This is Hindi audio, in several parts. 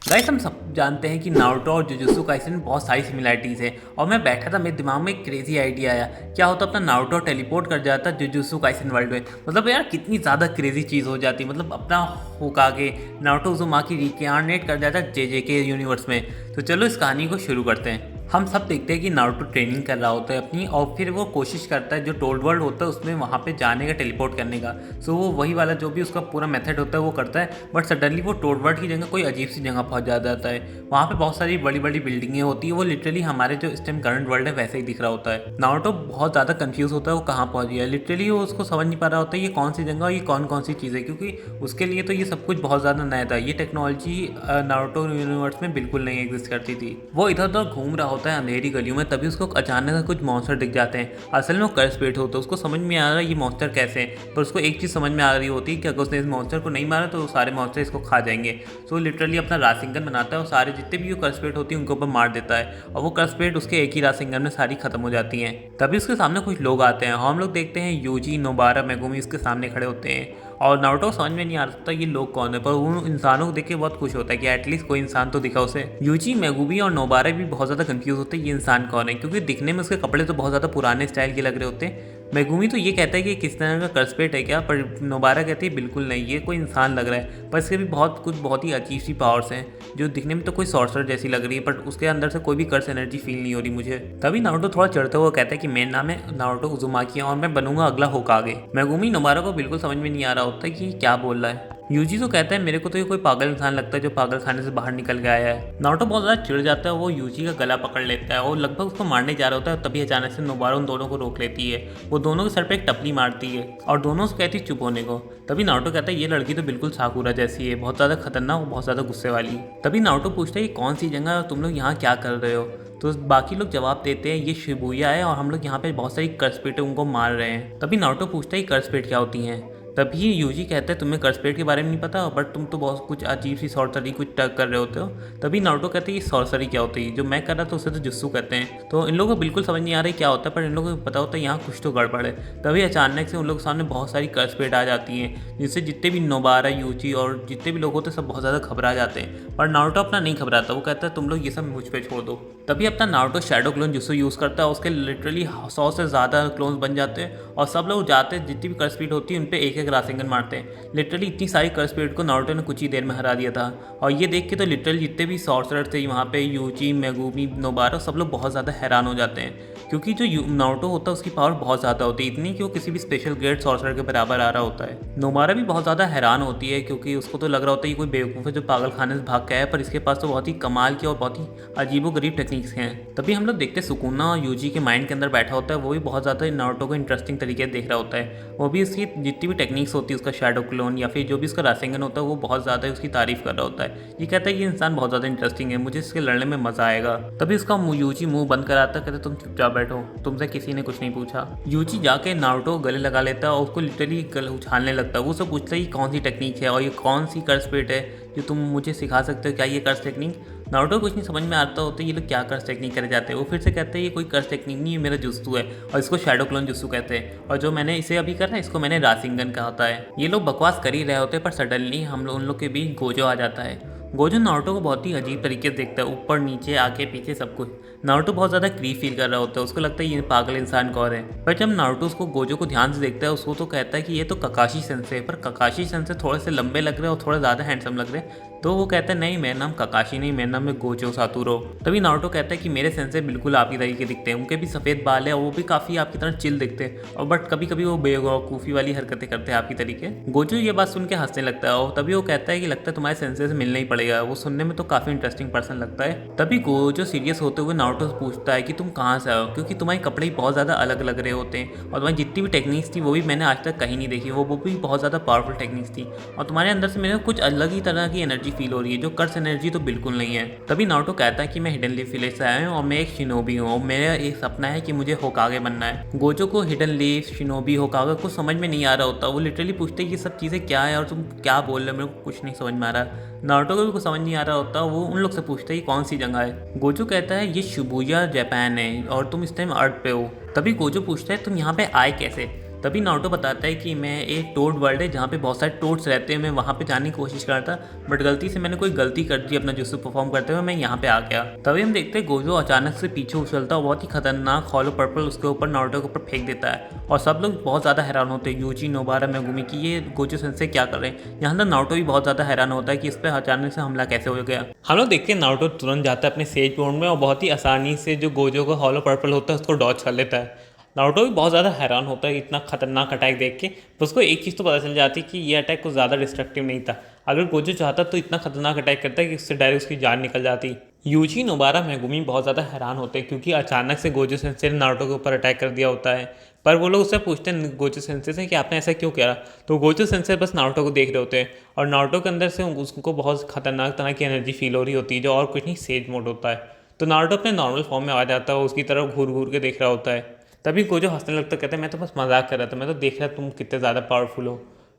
गाइस हम सब जानते हैं कि नारुतो और जुजुत्सु काइसन में बहुत सारी सिमिलरिटीज़ है। और मैं बैठा था, मेरे दिमाग में एक क्रेजी आइडिया आया। क्या होता अपना नारुतो टेलीपोर्ट कर जाता जुजुत्सु काइसन वर्ल्ड में। मतलब यार कितनी ज़्यादा क्रेजी चीज़ हो जाती। मतलब अपना होकागे नारुतो उज़ुमाकी रिइंकार्नेट कर जाता जेजेके यूनिवर्स में। तो चलो इस कहानी को शुरू करते हैं। हम सब देखते हैं कि नारुतो ट्रेनिंग कर रहा होता है अपनी, और फिर वो कोशिश करता है जो टोल्ड वर्ल्ड होता है उसमें वहाँ पे जाने का, टेलीपोर्ट करने का। सो वो वही वाला जो भी उसका पूरा मेथड होता है वो करता है। बट सडनली वो टोल्ड वर्ल्ड की जगह कोई अजीब सी जगह पहुँच जाता है। वहाँ पे बहुत सारी बड़ी बड़ी बिल्डिंगें होती है। वो लिटरली हमारे जो इस टाइम करंट वर्ल्ड है वैसे ही दिख रहा होता है। नारुतो बहुत ज़्यादा कंफ्यूज होता है वो कहाँ पहुँच गया। लिटरली वो उसको समझ नहीं पा रहा होता है ये कौन सी जगह और ये कौन कौन सी चीज़ें, क्योंकि उसके लिए तो ये सब कुछ बहुत ज़्यादा नया था। ये टेक्नोलॉजी नारुतो यूनिवर्स में बिल्कुल नहीं एग्जिस्ट करती थी। वो इधर उधर घूम रहा होता है अंधेरी गलियों में, तभी उसको अचानक से कुछ मॉन्स्टर दिख जाते हैं। असल में वो कर्स पेट होता है। उसको समझ में आ रहा है ये मॉन्स्टर कैसे हैं, पर उसको एक चीज़ समझ में आ रही होती है कि अगर उसने इस मॉन्स्टर को नहीं मारा तो सारे मॉन्स्टर इसको खा जाएंगे। सो लिटरली अपना रासिंगन बनाता है और सारे जितने भी कर्स पेट होती है उनके ऊपर मार देता है, और वो कर्स पेट उसके एक ही रासिंगन में सारी खत्म हो जाती हैं। तभी उसके सामने कुछ लोग आते हैं। हम लोग देखते हैं यूजी, नोबारा, मेगुमी उसके सामने खड़े होते हैं। और नारुतो समझ में नहीं आ सकता ये लोग कौन है, पर उन इंसानों को देख के बहुत खुश होता है कि एटलीस्ट कोई इंसान तो दिखा उसे। यूजी, मेगुमी और नोबारा भी बहुत ज़्यादा कंफ्यूज होते हैं ये इंसान कौन है, क्योंकि दिखने में उसके कपड़े तो बहुत ज़्यादा पुराने स्टाइल के लग रहे होते हैं। मेगुमी तो ये कहता है कि किस तरह का कर्सपेट है क्या, पर नोबारा कहती है बिल्कुल नहीं, ये कोई इंसान लग रहा है, पर इसके भी बहुत ही अजीब सी पावर्स हैं जो दिखने में तो कोई सॉर्सर जैसी लग रही है, पर उसके अंदर से कोई भी कर्स एनर्जी फील नहीं हो रही मुझे। तभी नारुतो थोड़ा चढ़ते हुए कहता है कि मेरा नाम है नारुतो उज़ुमाकी और मैं बनूंगा अगला होकागे। मेगुमी नोबारा को बिल्कुल समझ में नहीं आ रहा होता है कि क्या बोल रहा है। यूजी तो कहता है मेरे को तो ये कोई पागल इंसान लगता है जो पागल खाने से बाहर निकल के आया है। नारुतो बहुत ज़्यादा चिढ़ जाता है। वो यूजी का गला पकड़ लेता है और लगभग उसको मारने जा रहा होता है, तभी अचानक से नोबारा उन दोनों को रोक लेती है। वो दोनों के सर पे एक टपली मारती है और दोनों से कहती है चुप होने को। तभी नारुतो कहता है ये लड़की तो बिल्कुल साकुरा जैसी है, बहुत ज़्यादा खतरनाक और बहुत ज़्यादा गुस्से वाली। तभी नारुतो पूछता है ये कौन सी जगह है और तुम लोग यहाँ क्या कर रहे हो। तो बाकी लोग जवाब देते हैं ये शिबुया है और हम लोग यहाँ पे बहुत सारी कर्सपेट उनको मार रहे हैं। तभी नारुतो पूछता है कर्सपेट क्या होती हैं। तभी यूजी कहता है तुम्हें कर्सपेट के बारे में नहीं पता, बट तुम तो बहुत कुछ अजीब सी सॉर्सरी कुछ टग कर रहे होते हो। तभी नारुतो कहते हैं ये सॉर्सरी क्या होती है, जो मैं कर रहा था उसे तो जुत्सु कहते हैं। तो इन लोगों को बिल्कुल समझ नहीं आ रही क्या होता है, पर इन लोगों को पता होता है यहाँ कुछ तो गड़बड़ है। तभी अचानक से उन लोगों के सामने बहुत सारी कर्सपेट आ जाती हैं, जिससे जितने भी नोबारा, यूजी और जितने भी लोग होते हैं सब बहुत ज़्यादा घबरा जाते हैं। पर नारुतो अपना नहीं घबराता। वो कहता है तुम लोग ये सब मुझ पर छोड़ दो। तभी अपना Naruto shadow clone jutsu use करता है। उसके लिटरली 100 से ज़्यादा क्लोन्स बन जाते हैं और सब लोग जाते हैं, जितनी भी कर्सपेट होती है उन पर एक एक रासिंगन मारते हैं। लिटरली इतनी सारी कर्सपेट को नारुतो ने कुछ ही देर में हरा दिया था। और ये देख के तो लिटरली जितने भी सॉर्सरर थे वहाँ पे, यूजी, मेगुमी, नोबारा, सब लोग बहुत ज़्यादा हैरान हो जाते हैं, क्योंकि जो नारुतो होता है उसकी पावर बहुत ज़्यादा होती है, इतनी कि वो किसी भी स्पेशल ग्रेड सॉर्सरर के बराबर आ रहा होता है। नोबारा भी बहुत ज़्यादा हैरान होती है, क्योंकि उसको तो लग रहा होता है कि कोई बेवकूफ़ है जो पागल खाने से भाग के आया है, पर इसके पास तो बहुत ही कमाल की और बहुत ही अजीबोगरीब टेक्निक्स हैं। तभी हम लोग देखते सुकुना और यूजी के माइंड के अंदर बैठा होता है। वो भी बहुत ज़्यादा नारुतो को इंटरेस्टिंग तरीके से देख रहा होता है। वो भी उसकी जितनी भी टेक्निक्स होती है, उसका शैडो क्लोन या फिर जो भी उसका रासेंगन होता है, वो बहुत ज़्यादा उसकी तारीफ कर रहा होता है। ये कहता है कि इंसान बहुत ज़्यादा इंटरेस्टिंग है, मुझे इसके लड़ने में मज़ा आएगा। तभी उसका यूजी मुंह बंद कराता है, कहते तुम चुपचाप बैठो, तुमसे किसी ने कुछ नहीं पूछा। यूजी जाके नारुतो गले लगा लेता है और उसको लिटरली गले उछालने लगता है। वो सब पूछता है ये कौन सी टेक्निक है और ये कौन सी कर्सपेट है जो तुम मुझे सिखा सकते हो, क्या ये कर्स टेक्निक। नारुतो कुछ नहीं समझ में आता होता ये लोग क्या कर्स टेक्निक करे जाते हैं। वो फिर से कहते हैं ये कोई कर्स टेक्निक नहीं, ये मेरा जुत्सु है और इसको शैडो क्लोन जुत्सु कहते हैं, और जो मैंने इसे अभी करा है इसको मैंने रासिंगन कहा होता है। ये लोग बकवास कर ही रहे होते हैं, पर सडनली हम लोग उन लोग के बीच गोजो आ जाता है। गोजो नारुतो को बहुत ही अजीब तरीके से देखता है, ऊपर नीचे आगे पीछे सब कुछ। नारुतो बहुत ज़्यादा क्रीप फील कर रहा होता है, उसको लगता है ये पागल इंसान कौन है। पर जब नारुतो उसको गोजो को ध्यान से देखता है, उसको तो कहता है कि ये तो ककाशी सेंसे है, पर ककाशी सेंसे थोड़े से लंबे लग रहे हैं और थोड़े ज़्यादा हैंडसम लग रहे हैं। तो वो कहता है नहीं मेरा नाम ककाशी नहीं, मेरा नाम है गोजो सातुरो। तभी नारुतो कहता है कि मेरे सेंसे बिल्कुल आपकी तरीके दिखते हैं, उनके भी सफ़ेद बाल है और वो भी काफ़ी आपकी तरह चिल दिखते हैं, और बट कभी कभी वो बेवकूफ़ी वाली हरकतें करते हैं आपकी तरीके। गोजो ये बात सुन के हंसने लगता है और तभी वो कहता है कि लगता है तुम्हारे सेंसे से मिलना ही पड़ेगा। वो सुनने में तो काफ़ी इंटरेस्टिंग पर्सन लगता है। तभी गोजो सीरियस होते हुए नारुतो से पूछता है कि तुम कहाँ से आए हो, क्योंकि तुम्हारे कपड़े ही बहुत ज़्यादा अलग लग रहे होते हैं और तुम्हारी जितनी भी टेक्निक्स थी वो भी मैंने आज तक कहीं नहीं देखी। वो भी बहुत ज़्यादा पावरफुल टेक्निक्स थी और तुम्हारे अंदर से मेरे को कुछ अलग ही तरह की एनर्जी फील हो रही है, जो कर्स एनर्जी तो बिल्कुल नहीं है। तभी नारुतो कहता है कि मैं हिडन लीफ विलेज से आया हूँ और मैं एक शिनोबी हूँ और मेरा एक सपना है कि मुझे होकागे बनना है। गोजो को हिडन लीफ, शिनोबी, होकागे कुछ समझ में नहीं आ रहा होता। वो लिटरली पूछते हैं ये सब चीज़ें क्या है और तुम क्या बोल रहे हो, मेरे को कुछ नहीं समझ में आ रहा। नारुतो को भी कुछ समझ नहीं आ रहा होता। वो उन लोग से पूछता है ये कौन सी जगह है। गोजो कहता है ये शिबुया जापान है और तुम इस टाइम अर्थ पे हो। तभी गोजो पूछता है तुम यहाँ पे आए कैसे। तभी नारुतो बताता है कि मैं एक टोड वर्ल्ड है जहाँ पे बहुत सारे टोड्स रहते हैं, मैं वहाँ पे जाने की कोशिश कर रहा था, बट गलती से मैंने कोई गलती कर दी अपना जुत्सु परफॉर्म करते हुए, मैं यहाँ पे आ गया। तभी हम देखते हैं गोजो अचानक से पीछे उछलता है, बहुत ही खतरनाक हॉलो पर्पल उसके ऊपर नारुतो के ऊपर फेंक देता है और सब लोग बहुत ज़्यादा हैरान होते हैं, यूजी, नोबारा, मेगुमी की ये गोजो सेंसेई क्या कर रहे हैं। यहाँ तक नारुतो भी बहुत ज़्यादा हैरान होता है कि इस पर अचानक से हमला कैसे हो गया। हम लोग देखते हैं नारुतो तुरंत जाता है अपने सेज मोड में और बहुत ही आसानी से जो गोजो का हॉलो पर्पल होता है उसको डॉच कर लेता है। नारुतो भी बहुत ज़्यादा हैरान होता है इतना खतरनाक अटैक देख के, तो उसको एक चीज़ तो पता चल जाती है कि ये अटैक कुछ ज़्यादा डिस्ट्रक्टिव नहीं था। अगर गोजो चाहता तो इतना खतरनाक अटैक करता है कि उससे डायरेक्ट उसकी जान निकल जाती। यूजी, नोबारा, मेगुमी बहुत ज़्यादा हैरान होते हैं क्योंकि अचानक से गोजो सेंसेई ने नारुतो के ऊपर अटैक कर दिया होता है, पर वो लोग उससे पूछते हैं गोजो सेंसेई से कि आपने ऐसा क्यों किया। तो गोजो सेंसेई बस नारुतो को देख रहे होते हैं और नारुतो के अंदर से उसको बहुत खतरनाक तरह की एनर्जी फील हो रही होती है जो और कुछ नहीं सेज मोड होता है। तो नारुतो अपने नॉर्मल फॉर्म में आ जाता है, उसकी तरफ घूर घूर के देख रहा होता है। तभी गोजो हंसने लगता, कहता है मैं तो बस मजाक कर रहा था, मैं तो देख रहा तुम कितने ज़्यादा पावरफुल हो।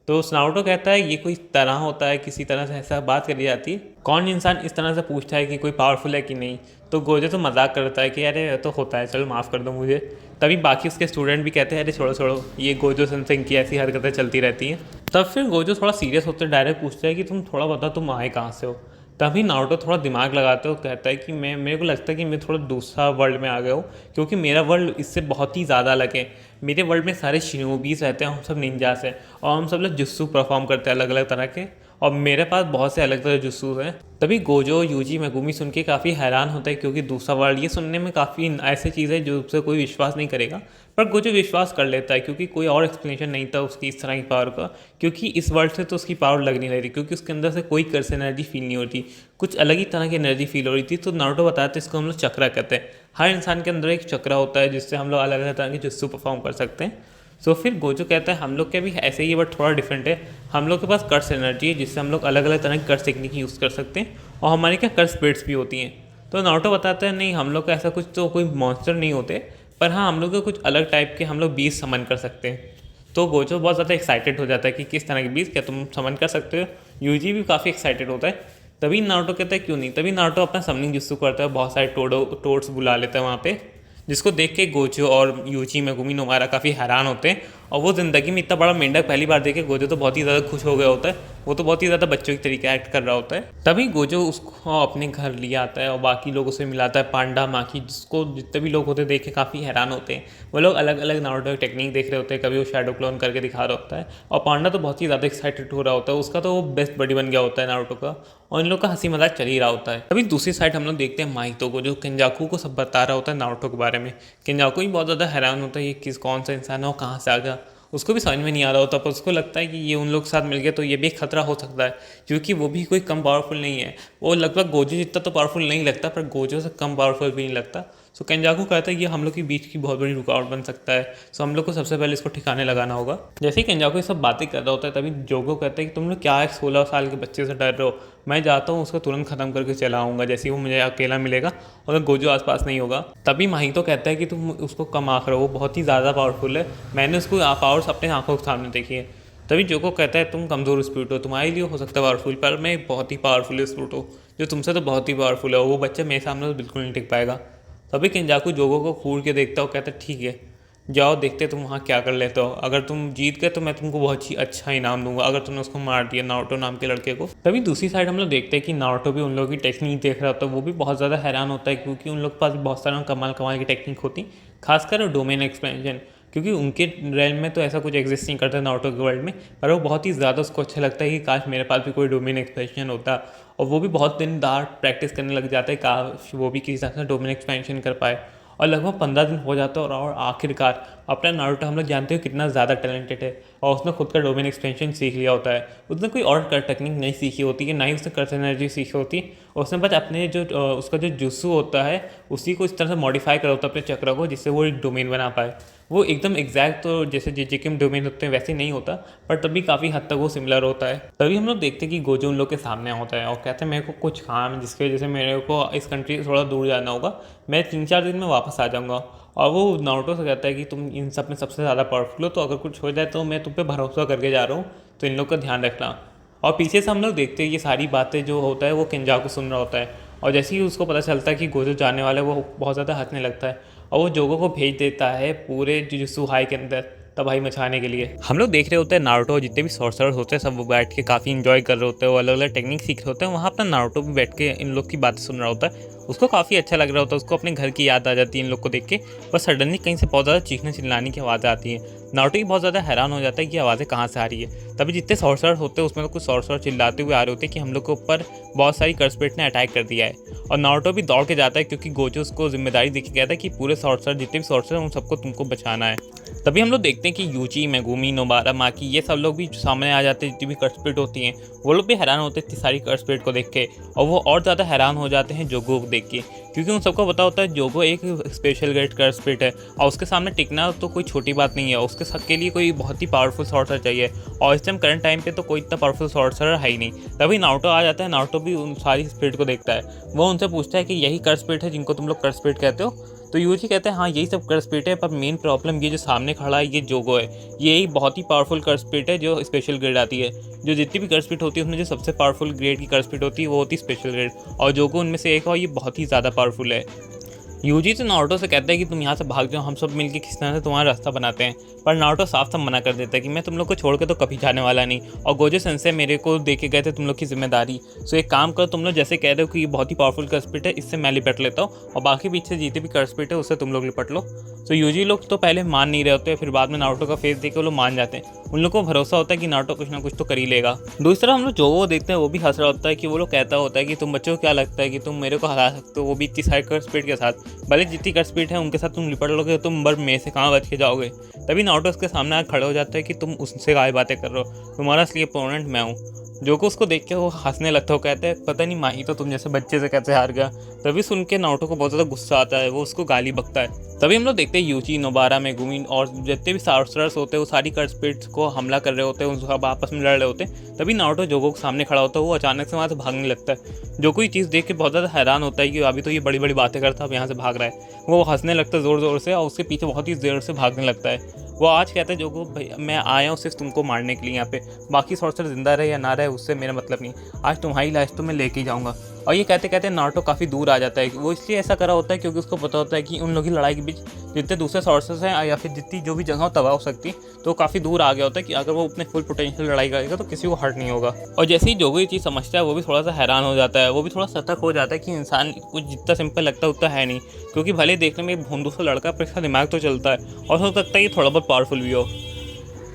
तो नारुतो कहता है ये कोई तरह होता है, किसी तरह से ऐसा बात करी जाती है, कौन इंसान इस तरह से पूछता है कि कोई पावरफुल है कि नहीं। तो गोजो तो मजाक करता है कि अरे तो होता है, चलो माफ़ कर दो मुझे। तभी बाकी उसके स्टूडेंट भी कहते हैं अरे छोड़ो छोड़ो, ये गोजो सेंसेई की ऐसी हरकतें चलती रहती हैं। तब फिर गोजो थोड़ा सीरियस होते डायरेक्ट पूछता है कि तुम थोड़ा बताओ तुम आए कहाँ से हो। तभी नारुतो थोड़ा दिमाग लगाते हो, कहता है कि मेरे को लगता है कि मैं थोड़ा दूसरा वर्ल्ड में आ गया हूँ क्योंकि मेरा वर्ल्ड इससे बहुत ही ज़्यादा अलग है। मेरे वर्ल्ड में सारे शिनोबीज रहते हैं, हम सब निंजास हैं और हम सब लोग जुत्सु परफॉर्म करते हैं अलग अलग तरह के, और मेरे पास बहुत से अलग तरह जुत्सु हैं। तभी गोजो, यूजी, मेगुमी सुन के काफ़ी हैरान होता है क्योंकि दूसरा वर्ल्ड ये सुनने में काफ़ी ऐसी चीज़ है जो उससे कोई विश्वास नहीं करेगा, पर गोजो विश्वास कर लेता है क्योंकि कोई और एक्सप्लेनेशन नहीं था उसकी इस तरह की पावर का, क्योंकि इस वर्ल्ड से तो उसकी पावर लग नहीं रही थी क्योंकि उसके अंदर से कोई कर्स एनर्जी फील नहीं होती, कुछ अलग ही तरह की एनर्जी फील हो रही थी। तो नारुतो बताते हैं इसको हम लोग चक्रा कहते हैं, हर इंसान के अंदर एक चक्रा होता है जिससे हम लोग अलग अलग तरह के जुत्सु परफॉर्म कर सकते हैं। सो फिर गोजो कहता है हम लोग के भी ऐसे ही है बट थोड़ा डिफरेंट है, हम लोग के पास कर्स एनर्जी है जिससे हम लोग अलग अलग तरह की कर्स टेक्निक यूज़ कर सकते हैं और हमारे क्या कर्स स्पिरिट्स भी होती हैं। तो नारुतो बताता है नहीं, हम लोग का ऐसा कुछ तो कोई मॉन्स्टर नहीं होते, पर हाँ हम लोग को कुछ अलग टाइप के हम लोग बीज समन कर सकते हैं। तो गोजो बहुत ज़्यादा एक्साइटेड हो जाता है कि किस तरह के बीज क्या तुम समन कर सकते हो। यूजी भी काफ़ी एक्साइटेड होता है। तभी नारुतो कहता है क्यों नहीं। तभी नारुतो अपना समनिंग जुत्सु करता है, बहुत सारे टोड्स बुला लेता है वहाँ पे, जिसको देख के गोजो और यूजी, मेगुमी, नोबारा काफ़ी हैरान होते हैं और वो ज़िंदगी में इतना बड़ा मेंढक पहली बार देखे गोजो तो बहुत ही ज़्यादा खुश हो गया होता है, वो तो बहुत ही ज़्यादा बच्चों की तरीके एक्ट कर रहा होता है। तभी गोजो उसको अपने घर ले आता है और बाकी लोगों से मिलाता है, पांडा, माकी, जिसको जितने भी लोग होते हैं देख के काफ़ी हैरान होते हैं। वो लोग अलग अलग नारुतो की टेक्निक देख रहे होते हैं, कभी वो शैडो क्लोन करके दिखा रहा होता है और पांडा तो बहुत ही ज़्यादा एक्साइटेड हो रहा होता है, उसका तो वो बेस्ट बडी बन गया होता है नारुतो का, और इन लोग का हंसी मजाक चल ही रहा होता है। अभी दूसरी साइड हम लोग देखते हैं माहितो को, जो केंजाकू को सब बता रहा होता है नारुतो के बारे में। केंजाकू भी बहुत ज़्यादा हैरान होता है ये कौन सा इंसान है और कहाँ से आ गया, उसको भी समझ में नहीं आ रहा होता, पर उसको लगता है कि ये उन लोग के साथ मिल गया तो ये भी एक खतरा हो सकता है क्योंकि वो भी कोई कम पावरफुल नहीं है, वो लगभग गोजो जितना तो पावरफुल नहीं लगता पर गोजो से कम पावरफुल भी नहीं लगता। सो केंजाकू कहता है कि ये हम लोग के बीच की बहुत बड़ी रुकावट बन सकता है, सो हम लोग को सबसे पहले इसको ठिकाने लगाना होगा। जैसे ही केंजाकू ये सब बातें कर रहा होता है तभी जोगो कहता है कि तुम लोग क्या एक 16 साल के बच्चे से डर रहे हो, मैं जाता हूँ उसको तुरंत खत्म करके चला आऊँगा जैसे ही वो मुझे अकेला मिलेगा और अगर गोजो आसपास नहीं होगा। तभी माहितो कहता है कि तुम उसको कम आँख रहो, वो बहुत ही ज़्यादा पावरफुल है, मैंने उसको पावर्स अपने आँखों के सामने देखी है। तभी जोगो कहता है तुम कमज़ोर स्पिरिट हो, तुम्हारे लिए हो सकता है पावरफुल, पर मैं बहुत ही पावरफुल स्पिरिट हूँ जो तुमसे तो बहुत ही पावरफुल है, वो बच्चा मेरे सामने तो बिल्कुल नहीं टिक पाएगा। तभी केंजाकू जोगो को घूर के देखता हो, कहता है ठीक है जाओ देखते तुम वहाँ क्या कर लेते हो, अगर तुम जीत गए तो मैं तुमको बहुत ही अच्छा इनाम दूंगा अगर तुमने उसको मार दिया, नारुतो नाम के लड़के को। तभी दूसरी साइड हम लोग देखते हैं कि नारुतो भी उन लोगों की टेक्निक देख रहा होता है, वो भी बहुत ज़्यादा हैरान होता है क्योंकि उन लोग के पास बहुत सारा कमाल कमाल की टेक्निक होती, खासकर डोमेन एक्सपेंशन, क्योंकि उनके रेल में तो ऐसा कुछ एग्जिस्ट नहीं करता नारुतो के वर्ल्ड में, पर वो बहुत ही ज़्यादा उसको अच्छा लगता है कि काश मेरे पास भी कोई डोमेन एक्सपेंशन होता, और वो भी बहुत दिन दार प्रैक्टिस करने लग जाता है काश वो भी किसी तरह से डोमेन एक्सपेंशन कर पाए, और लगभग 15 दिन हो जाता है और आखिरकार अपना नारुतो हम लोग जानते हो कितना ज़्यादा टैलेंटेड है और उसने खुद का डोमेन एक्सपेंशन सीख लिया होता है। उसने कोई और टेक्निक नहीं सीखी होती है, ना ही उसने कर्स एनर्जी सीखी होती, उसने बस अपने जो उसका जो जुस्सु होता है उसी को इस तरह से मॉडिफाई करा होता है अपने चक्र को, जिससे वो एक डोमेन बना पाए। वो एकदम एग्जैक्ट तो जैसे जेजेके डोमेन होते हैं वैसे नहीं होता, पर तभी काफ़ी हद तक वो सिमिलर होता है। तभी हम लोग देखते हैं कि गोजो उन लोग के सामने होता है और कहते हैं मेरे को कुछ काम है जिसकी वजह से मेरे को इस कंट्री से थोड़ा दूर जाना होगा, मैं 3-4 दिन में वापस आ जाऊँगा। और वो नारुतो से कहता है कि तुम इन सब में सबसे ज़्यादा पावरफुल हो, तो अगर कुछ हो जाए तो मैं तुम पे भरोसा करके जा रहा हूँ, तो इन लोग का ध्यान रखना। और पीछे से हम लोग देखते हैं ये सारी बातें जो होता है वो केंजाकू सुन रहा होता है, और जैसे ही उसको पता चलता है कि गोजो जाने वाला है वो बहुत ज़्यादा हंसने लगता है और वो जोगो को भेज देता है पूरे जुजुत्सु हाई के अंदर। तबाही मचाने के लिए। हम लोग देख रहे होते हैं नारुतो और जितने भी सॉर्सरर्स होते हैं सब वो बैठ के काफ़ी इंजॉय कर रहे होते हैं, वो अलग अलग टेक्निक सीख रहे होते हैं। वहाँ अपना नारुतो भी बैठ के इन लोग की बातें सुन रहा होता है, उसको काफ़ी अच्छा लग रहा होता है, उसको अपने घर की याद आ जाती है इन लोग को देख के। बस सडनली कहीं से बहुत ज़्यादा चीखने चिल्लाने की आवाज़ें आती हैं। नारुतो भी बहुत ज़्यादा हैरान हो जाता है कि आवाज़ें कहाँ से आ रही है। तभी जितने सॉर्सरर होते हैं उसमें तो कुछ सॉर्सरर चिल्लाते हुए आ रहे होते हैं कि हम लोग के ऊपर बहुत सारी कर्सपेट ने अटैक कर दिया है। और नारुतो भी दौड़ के जाता है क्योंकि गोजो उसको जिम्मेदारी देके कहता है कि पूरे सॉर्सरर जितने भी सॉर्सरर हैं उन सबको तुमको बचाना है। तभी हम लोग देखते हैं कि यूची, मेगुमी, नोबारा, माकी ये सब लोग भी सामने आ जाते हैं। जितनी भी कर्सपेट होती हैं वो लोग भी हैरान होते हैं इतनी सारी कर्सपेट को देख के, और वो और ज़्यादा हैरान हो जाते हैं जोगो को देख के, क्योंकि उन सबको पता होता है जोगो एक स्पेशल ग्रेड कर्सपेट है और उसके सामने टिकना तो कोई छोटी बात नहीं है। उसके सबके लिए कोई बहुत ही पावरफुल सॉर्सर चाहिए, और इस टाइम करंट टाइम पे तो कोई इतना पावरफुल सॉर्सर है ही नहीं। तभी नारुतो आ जाता है। नारुतो भी उन सारी स्पिरिट को देखता है, वो उनसे पूछता है कि यही कर्सपेट है जिनको तुम लोग कर्सपेट कहते हो? तो यूजी कहते हैं हाँ यही सब कर्सपेट है, पर मेन प्रॉब्लम ये जो सामने खड़ा है ये जोगो है, यही बहुत ही पावरफुल कर्सपेट है जो स्पेशल ग्रेड आती है। जो जितनी भी कर्सपेट होती है उसमें जो सबसे पावरफुल ग्रेड की कर्सपेट होती है वो होती है स्पेशल ग्रेड, और जोगो उनमें से एक है और ये बहुत ही ज़्यादा पावरफुल है। यूजी तो नारुतो से कहता है कि तुम यहाँ से भाग जाओ, हम सब मिलकर किस तरह से तुम्हारा रास्ता बनाते हैं। पर नारुतो साफ साफ मना कर देता है कि मैं तुम लोग को छोड़ के तो कभी जाने वाला नहीं, और गोजो सेंसे मेरे को दे के गए थे तुम लोग की जिम्मेदारी। सो एक काम करो, तुम लोग जैसे कह रहे हो कि ये बहुत ही पावरफुल कर्सपेट है, इससे मैं लिपट लेता हूँ और बाकी पीछे जीते भी कर्सपेट है उससे तुम लोग लिपट लो। तो यूजी लोग तो पहले मान नहीं रहे होते, फिर बाद में नारुतो का फेस देख के वो लोग मान जाते हैं। उन लोग को भरोसा होता है कि नारुतो कुछ ना कुछ तो कर ही लेगा। दूसरी तरफ हम लोग जोगो देखते हैं, वो भी हंस रहा होता है कि वो लोग कहता होता है कि तुम बच्चों को क्या लगता है कि तुम मेरे को हरा सकते हो, वो भी इतनी सारी कर्सपेट के साथ? भले जितनी कर्सपेट है उनके साथ तुम लिपट लोगे, तुम बर मेरे से कहाँ बच के जाओगे? तभी नारुतो उसके सामने खड़ा हो जाता है कि तुम उससे काय बातें कर रहे हो, तुम्हारा असली अपोनेंट मैं हूँ। जोगो उसको देख के वो हंसने लगता है, वो कहते हैं पता नहीं माही तो तुम जैसे बच्चे से कैसे हार गया। तभी सुन के नारुतो को बहुत ज़्यादा गुस्सा आता है, वो उसको गाली बकता है। तभी हम लोग देखते हैं यूची, नोबारा, मेगुमी और जितने भी सॉर्सरर्स होते हैं वो सारी कर्सपेट्स को हमला कर रहे होते हैं, उन सब आपस में लड़ रहे होते हैं। तभी नारुतो जोगो के सामने खड़ा होता है, वो अचानक से वहाँ से भागने लगता है। जोगो ये चीज़ देख के बहुत ज़्यादा हैरान होता है कि अभी तो ये बड़ी बड़ी बातें करता है, अब यहाँ से भाग रहा है। वो हंसने लगता है ज़ोर ज़ोर से और उसके पीछे बहुत ही ज़ोर से भागने लगता है। वो आज कहता है जोगो भाई मैं आया हूँ सिर्फ तुमको मारने के लिए, यहाँ पे बाकी सॉर्सर जिंदा रहे या ना रहे उससे मेरा मतलब नहीं, आज तुम्हारी लाश तो मैं लेके ही जाऊँगा। और ये कहते कहते नारुतो काफ़ी दूर आ जाता है। वो इसलिए ऐसा करा होता है क्योंकि उसको पता होता है कि उन लोगों की लड़ाई के बीच जितने दूसरे सॉर्सेस हैं या फिर जितनी जो भी जगह तबाह हो सकती, तो काफ़ी दूर आ गया होता है कि अगर वो अपने फुल पोटेंशियल लड़ाई करेगा तो किसी को हर्ट नहीं होगा। और जैसे ही जोगो ये चीज़ समझता है वो भी थोड़ा सा हैरान हो जाता है, वो भी थोड़ा सतर्क हो जाता है कि इंसान कुछ जितना सिंपल लगता है उतना है नहीं, क्योंकि भले देखने में एक भोंदू सा लड़का पर इसका दिमाग तो चलता है और हो सकता है ये थोड़ा बहुत पावरफुल भी हो।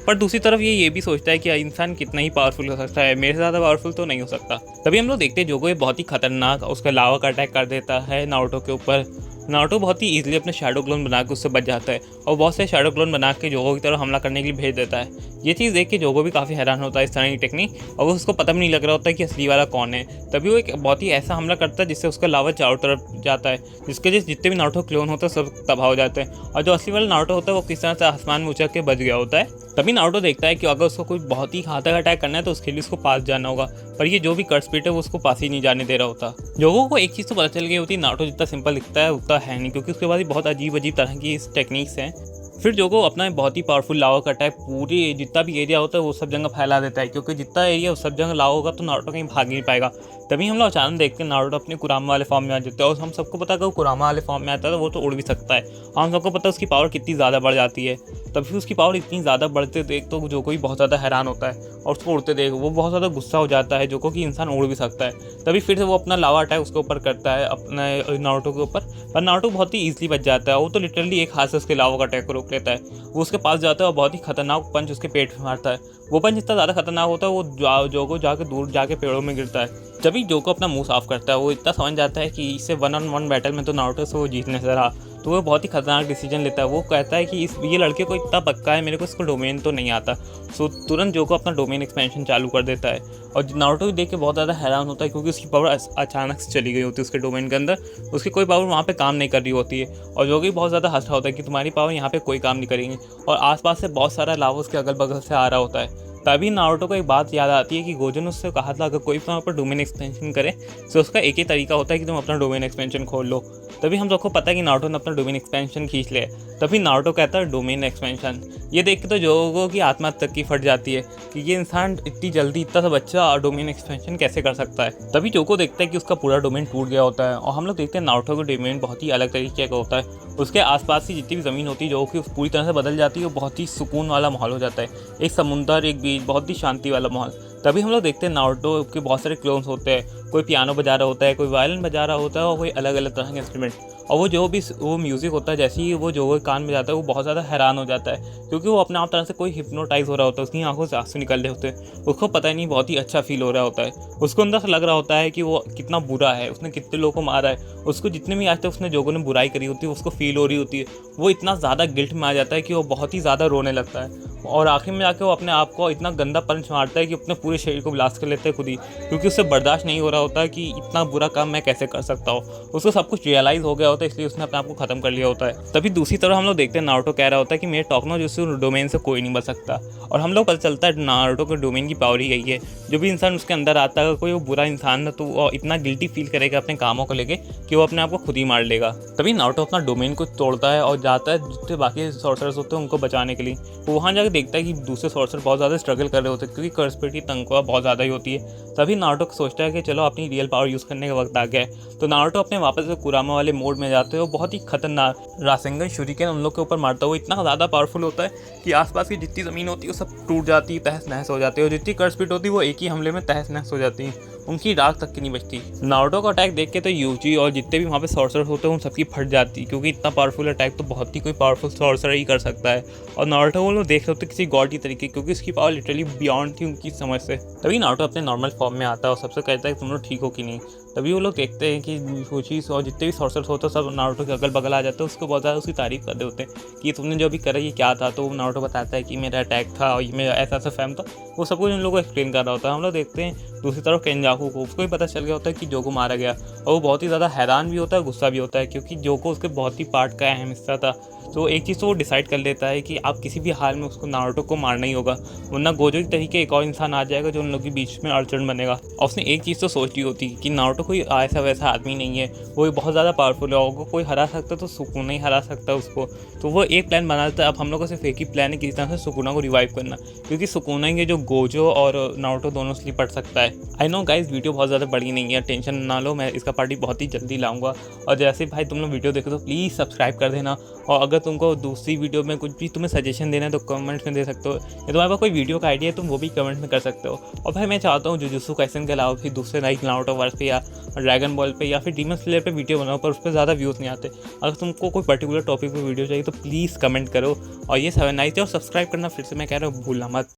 पर दूसरी तरफ ये भी सोचता है कि इंसान कितना ही पावरफुल हो सकता है, मेरे से ज़्यादा पावरफुल तो नहीं हो सकता। तभी हम लोग देखते हैं जोगो ये बहुत ही खतरनाक उसका लावा का अटैक कर देता है नारुतो के ऊपर। नारुतो बहुत ही ईजिली अपने शैडो क्लोन बना के उससे बच जाता है और बहुत से शैडो क्लोन बना के जोगो की तरफ हमला करने के लिए भेज देता है। ये चीज़ देख के जोगो भी काफ़ी हैरान होता है इस तरह की टेक्निक, और वो उसको पता भी नहीं लग रहा होता है कि असली वाला कौन है। तभी वो एक बहुत ही ऐसा हमला करता है जिससे उसका लावा चारों तरफ जाता है, जिसके जितने भी नारुतो क्लोन होते हैं सब तबाह हो जाते हैं, और जो असली वाला नारुतो होता है वो किस तरह से आसमान में उछल के बच गया होता है। तभी नारुतो देखता है कि अगर उसको कोई बहुत ही घातक अटैक करना है तो उसके लिए उसको पास जाना होगा, पर ये जो भी कर्सपेट है वो उसको पास ही नहीं जाने दे रहा होता। जोगो को एक चीज़ तो पता चल गई होती, नारुतो जितना सिंपल दिखता है उतना है नहीं, क्योंकि उसके पास बहुत अजीब अजीब तरह की टेक्निक्स हैं। फिर जोगो अपना बहुत ही पावरफुल लावा का अटैक पूरी जितना भी एरिया होता है वो सब जगह फैला देता है, क्योंकि जितना एरिया उस सब जगह लावा होगा तो नारुतो कहीं भाग नहीं पाएगा। तभी हम लोग अचानक देखते हैं नारुतो अपने कुरामा वाले फॉर्म में आ जाते हैं, और हम सबको पता है कि वो कुरामा वाले फॉर्म में आता है तो वो तो उड़ भी सकता है, और हम सबको पता है उसकी पावर कितनी ज़्यादा बढ़ जाती है। तभी उसकी पावर इतनी ज़्यादा बढ़ते देख तो जोगो भी बहुत ज़्यादा हैरान होता है, और उसको उड़ते देख वो बहुत ज़्यादा गुस्सा हो जाता है जोगो कि इंसान उड़ भी सकता है। तभी फिर से वो अपना लावा अटैक उसके ऊपर करता है अपने नारुतो के ऊपर, पर नारुतो बहुत ही ईजिली बच जाता है। वो तो लिटरली एक हाथ से उसके लावा का अटैक को रोक लेता है, वो उसके पास जाता है और बहुत ही खतरनाक पंच उसके पेट में मारता है। वो पंच जितना ज़्यादा खतरनाक होता है वो जोगो जाके दूर जाके पेड़ों में गिरता है। जब जोगो अपना मुंह साफ करता है वो इतना समझ जाता है कि इससे 1-on-1 बैटल में तो नारुतो से वो जीतने से रहा, तो वो बहुत ही खतरनाक डिसीजन लेता है। वो कहता है कि ये लड़के को इतना पक्का है मेरे को इसको डोमेन तो नहीं आता। सो तुरंत जोगो अपना डोमेन एक्सपेंशन चालू कर देता है, और नारुतो देख के बहुत ज़्यादा हैरान होता है क्योंकि उसकी पावर अचानक से चली गई होती है उसके डोमेन के अंदर, उसकी कोई पावर वहाँ पे काम नहीं कर रही होती है। और जोगो भी बहुत ज़्यादा हंस रहा होता है कि तुम्हारी पावर यहाँ पे कोई काम नहीं करेंगे, और आसपास से बहुत सारा लावा उसके अगल बगल से आ रहा होता है। तभी नारुतो को एक बात याद आती है कि गोजो ने उससे कहा था अगर कोई वहाँ पर डोमेन एक्सपेंशन करे तो उसका एक ही तरीका होता है कि तुम अपना डोमेन एक्सपेंशन खोल लो। तभी हम सबको पता है कि नारुतो ने अपना डोमेन एक्सपेंशन खींच लिया। तभी नारुतो कहता है डोमेन एक्सपेंशन, ये देख के तो जोगो की आत्मा तक की फट जाती है कि ये इंसान इतनी जल्दी इतना सा बच्चा डोमेन एक्सपेंशन कैसे कर सकता है। तभी जोगो देखता है कि उसका पूरा डोमेन टूट गया होता है और हम लोग देखते हैं नारुतो का डोमेन बहुत ही अलग तरीके का होता है। उसके आसपास की जितनी भी ज़मीन होती है जो कि पूरी तरह से बदल जाती है, वो बहुत ही सुकून वाला माहौल हो जाता है। एक समुंदर, एक बीच, बहुत ही शांति वाला माहौल। तभी हम लोग देखते हैं नारुतो के बहुत सारे क्लोन्स होते हैं, कोई पियानो बजा रहा होता है, कोई वायलिन बजा रहा होता है और कोई अलग अलग तरह के इंस्ट्रूमेंट। और वो जो भी वो म्यूज़िक होता है, जैसे ही वो जो वो कान में जाता है वो बहुत ज़्यादा हैरान हो जाता है क्योंकि वो अपने आप तरह से कोई हिप्नोटाइज हो रहा होता है। उसकी आंखों से आंसू निकल रहे होते हैं, उसको पता ही नहीं, बहुत ही अच्छा फील हो रहा होता है। उसको अंदर से लग रहा होता है कि वो कितना बुरा है, उसने कितने लोगों को मारा है, उसको जितने भी आज तक उसने जोगो ने बुराई करी होती है उसको फील हो रही होती है। वो इतना ज़्यादा गिल्ट में आ जाता है कि वो बहुत ही ज़्यादा रोने लगता है और आखिर में जाके वो अपने आप को इतना गंदा पंच मारता है कि अपने पूरे शरीर को ब्लास्ट कर लेता है खुद ही, क्योंकि उससे बर्दाश्त नहीं हो रहा होता है कि इतना बुरा काम मैं कैसे कर सकता हूँ। उसको सब कुछ रियलाइज़ हो गया होता है, इसलिए उसने अपने आप को ख़त्म कर लिया होता है। तभी दूसरी तरफ हम लोग देखते हैं नारुतो कह रहा होता है कि मेरे टोकनो जुत्सु डोमेन से कोई नहीं बच सकता, और हम लोग पता चलता है नारुतो के डोमेन की पावर ही यही है। जो भी इंसान उसके अंदर आता है, अगर कोई वो बुरा इंसान है तो वो इतना गिल्टी फील करेगा अपने कामों को लेके कि वो अपने आप को खुद ही मार लेगा। तभी नारुतो अपना डोमेन को तोड़ता है और जाता है जितने बाकी सॉर्सरर्स होते हैं उनको बचाने के लिए। वो वहाँ जाकर देखता है कि दूसरे सॉर्सर बहुत ज़्यादा स्ट्रगल कर रहे होते हैं क्योंकि कर्सपिट की तनख्वाह बहुत ज़्यादा ही होती है। तभी नारुतो सोचता है कि चलो अपनी रियल पावर यूज़ करने का वक्त आ गया है। तो नारुतो अपने वापस से कुरामा वाले मोड में जाते हैं और बहुत ही खतरनाक रासेंगन शुरिकेन उन लोग के ऊपर मारता है। वो इतना ज़्यादा पावरफुल होता है कि आसपास की जितनी ज़मीन होती है वो सब टूट जाती है, तहस नहस हो जाती है, और जितनी कर्सपिट होती है वो एक ही हमले में तहस नहस हो जाती है, उनकी राख तक की नहीं बचती। नारुतो का अटैक देख के तो यूजी और जितने भी वहाँ पे सॉर्सरर्स होते हैं उन सबकी फट जाती है, क्योंकि इतना पावरफुल अटैक तो बहुत ही कोई पावरफुल सॉर्सर ही कर सकता है। और नारुतो वो लोग देख रहे होते किसी गॉड की तरीके, क्योंकि उसकी पावर लिटरली बियॉन्ड थी उनकी समझ से। तभी नारुतो अपने नॉर्मल फॉर्म में आता है और सबसे कहता है कि तुम लोग ठीक हो कि नहीं। तभी वो लोग देखते हैं कि यूजी और जितने भी सॉर्सर्स होते हैं सब नारुतो के अगल बगल आ जाते हैं, उसको बहुत ज़्यादा उसकी तारीफ कर रहे होते हैं कि तुमने जो भी करा ये क्या था। तो नारुतो बताता है कि मेरा अटैक था और ये मेरा ऐसा ऐसा फैम था, वो सब कुछ उन लोगों को एक्सप्लेन कर रहा होता है। हम लोग देखते हैं दूसरी तरफ केंजाकू को, उसको भी पता चल गया होता है कि जोगो मारा गया, और वो बहुत ही ज़्यादा हैरान भी होता है, गुस्सा भी होता है, क्योंकि जोगो उसके बहुत ही पार्ट का अहम हिस्सा था। तो एक चीज़ तो वो डिसाइड कर लेता है कि आप किसी भी हाल में उसको नारुतो को मारना ही होगा, वरना गोजो की तरीके एक और इंसान आ जाएगा जो उन लोगों के बीच में अड़चन बनेगा। और उसने एक चीज़ तो सोच ली होती कि नारुतो कोई ऐसा वैसा आदमी नहीं है, वो बहुत ज़्यादा पावरफुल है, और कोई हरा सकता तो सुकुना ही हरा सकता है उसको। तो वो एक प्लान बना देता है। अब हम लोग को सिर्फ एक ही प्लान है, किसी तरह से सुकुना को रिवाइव करना, क्योंकि सुकुना ही जो गोजो और नारुतो दोनों से पड़ सकता है। आई नो गाइस, वीडियो बहुत ज़्यादा बड़ी नहीं है, टेंशन ना लो, मैं इसका पार्टी बहुत ही जल्दी लाऊंगा। और जैसे भाई तुम लोग वीडियो देखो तो प्लीज़ सब्सक्राइब कर देना, और अगर तुमको दूसरी वीडियो में कुछ भी तुम्हें सजेशन देना है तो कमेंट्स में दे सकते हो, या तुम्हारे पास कोई वीडियो का आइडिया है तुम वो भी कमेंट में कर सकते हो। और भाई मैं चाहता हूँ जुजुत्सु काइसेन के अलावा फिर दूसरे लाइक नारुतो वर्स पे या ड्रैगन बॉल पे या फिर डीमन स्लेयर पे वीडियो बनाओ, पर उस पर ज़्यादा व्यूज़ नहीं आते। अगर तुमको कोई पर्टिकुलर टॉपिक पे वीडियो चाहिए तो प्लीज़ कमेंट करो, और ये 7 नाइस और सब्सक्राइब करना फिर से मैं कह रहा हूँ भूलना मत।